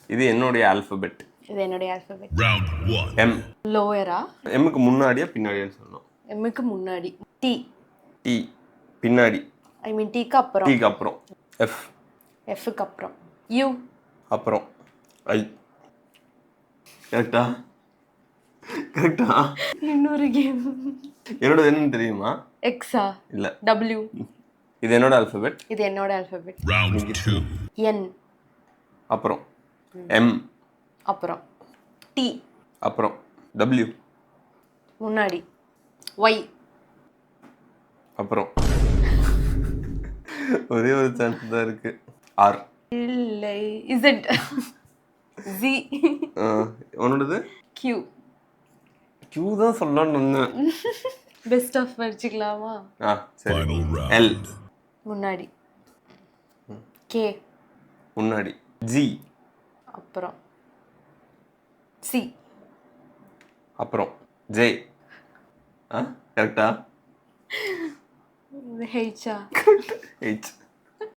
இது என்னுடைய ஆல்பபெட். இது என்னுடைய ஆல்பபெட். எம். லோயரா? எம்முக்கு முன்னாடியா பின்னாடியான்னு சொல்லணும். எம்முக்கு முன்னாடி. டி. டி பின்னாடி. ஐ மீன் டீக்கு அப்புறம். டீக்கு அப்புறம். எஃப். எஃப்க்கு அப்புறம். யூ. அப்புறம். ஐ. கரெக்டா? கரெக்டா? இன்னொரு கேம். என்னோட என்னன்னு தெரியுமா? எக்ஸா? இல்ல. டபிள்யூ. இது என்னோட ஆல்பபெட். இது என்னோட ஆல்பபெட். என். அப்புறம். எம். அப்புறம். டி. அப்புறம். டபிள்யூ. முன்னாடி. ஒய். அப்புறம். ஒரே ஒரு சான்ஸ் தான் இருக்கு. ஆர். இல்லை. இசட். ஜி. உன்னோடது? கியூ. கியூ தான் சொல்லணும்னு வந்தேன். பெஸ்ட் ஆஃப் வச்சுக்கலாமா? சரி. எல். முன்னாடி. கே. முன்னாடி. ஜி. அப்புறம். சி. அப்புறம். ஜே. கரெக்டா? ஹெச்சா? ஹெச்.